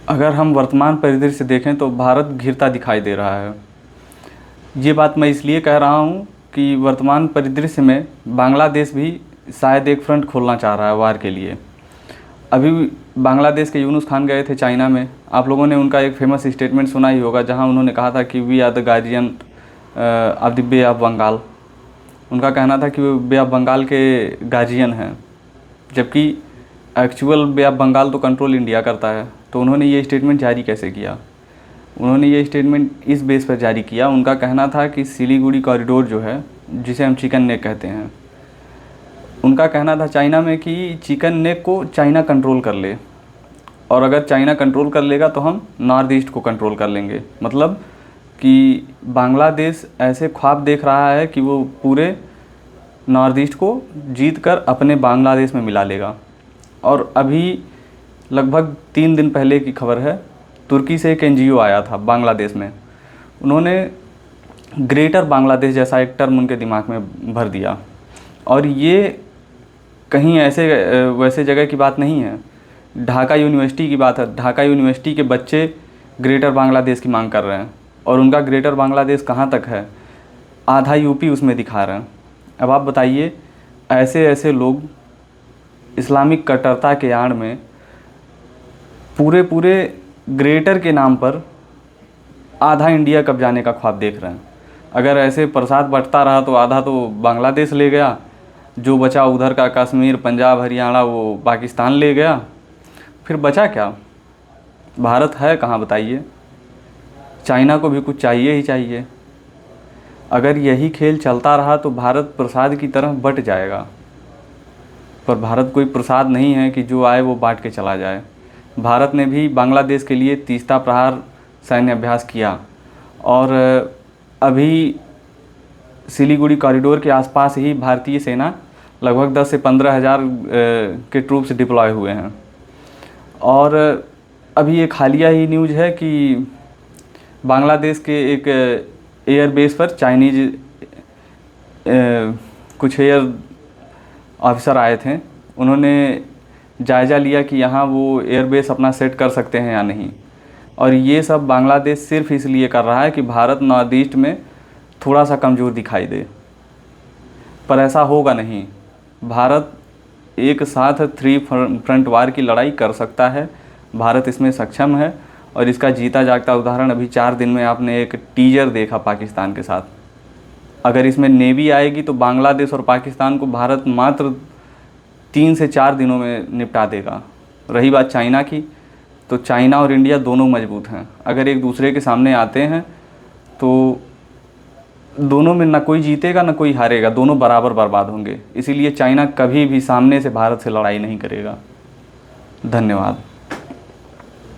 अगर हम वर्तमान परिदृश्य से देखें तो भारत घिरता दिखाई दे रहा है। ये बात मैं इसलिए कह रहा हूँ कि वर्तमान परिदृश्य में बांग्लादेश भी शायद एक फ्रंट खोलना चाह रहा है वार के लिए। अभी बांग्लादेश के यूनुस खान गए थे चाइना में। आप लोगों ने उनका एक फेमस स्टेटमेंट सुना ही होगा, जहाँ उन्होंने कहा था कि we are the guardian of the bay of Bengal. उनका कहना था कि वो बे ऑफ बंगाल के गार्जियन हैं, जबकि एक्चुअल बे ऑफ बंगाल तो कंट्रोल इंडिया करता है। तो उन्होंने ये स्टेटमेंट जारी कैसे किया? उन्होंने ये स्टेटमेंट इस बेस पर जारी किया, उनका कहना था कि सिलीगुड़ी कॉरिडोर जो है, जिसे हम चिकन नेक कहते हैं, उनका कहना था चाइना में कि चिकन नेक को चाइना कंट्रोल कर ले, और अगर चाइना कंट्रोल कर लेगा तो हम नॉर्थ ईस्ट को कंट्रोल कर लेंगे। मतलब कि बांग्लादेश ऐसे ख्वाब देख रहा है कि वो पूरे नॉर्थ ईस्ट को जीत कर अपने बांग्लादेश में मिला लेगा। और अभी लगभग 3 दिन पहले की खबर है, तुर्की से एक NGO आया था बांग्लादेश में। उन्होंने ग्रेटर बांग्लादेश जैसा एक टर्म उनके दिमाग में भर दिया, और ये कहीं ऐसे वैसे जगह की बात नहीं है, ढाका यूनिवर्सिटी की बात है। ढाका यूनिवर्सिटी के बच्चे ग्रेटर बांग्लादेश की मांग कर रहे हैं, और उनका ग्रेटर बांग्लादेश कहाँ तक है, आधा यूपी उसमें दिखा रहे हैं। अब आप बताइए, ऐसे ऐसे लोग इस्लामिक कट्टरता के आड़ में पूरे ग्रेटर के नाम पर आधा इंडिया कब्जाने का ख्वाब देख रहे हैं। अगर ऐसे प्रसाद बंटता रहा तो आधा तो बांग्लादेश ले गया, जो बचा उधर का कश्मीर, पंजाब, हरियाणा वो पाकिस्तान ले गया, फिर बचा क्या? भारत है कहाँ बताइए? चाइना को भी कुछ चाहिए ही चाहिए। अगर यही खेल चलता रहा तो भारत प्रसाद की तरफ बट जाएगा, पर भारत कोई प्रसाद नहीं है कि जो आए वो बांट के चला जाए। भारत ने भी बांग्लादेश के लिए तीस्ता प्रहार सैन्य अभ्यास किया, और अभी सिलीगुड़ी कॉरिडोर के आसपास ही भारतीय सेना लगभग 10 से 15 हज़ार के ट्रूप्स डिप्लॉय हुए हैं। और अभी एक हालिया ही न्यूज़ है कि बांग्लादेश के एक एयर बेस पर चाइनीज़ कुछ एयर ऑफिसर आए थे। उन्होंने जायज़ा लिया कि यहाँ वो एयरबेस अपना सेट कर सकते हैं या नहीं। और ये सब बांग्लादेश सिर्फ इसलिए कर रहा है कि भारत नॉर्थ ईस्ट में थोड़ा सा कमज़ोर दिखाई दे, पर ऐसा होगा नहीं। भारत एक साथ 3 फ्रंट वार की लड़ाई कर सकता है, भारत इसमें सक्षम है। और इसका जीता जागता उदाहरण अभी 4 दिन में आपने एक टीजर देखा पाकिस्तान के साथ। अगर इसमें नेवी आएगी तो बांग्लादेश और पाकिस्तान को भारत मात्र 3 से 4 दिनों में निपटा देगा। रही बात चाइना की, तो चाइना और इंडिया दोनों मजबूत हैं। अगर एक दूसरे के सामने आते हैं तो दोनों में ना कोई जीतेगा ना कोई हारेगा, दोनों बराबर बर्बाद होंगे। इसीलिए चाइना कभी भी सामने से भारत से लड़ाई नहीं करेगा। धन्यवाद।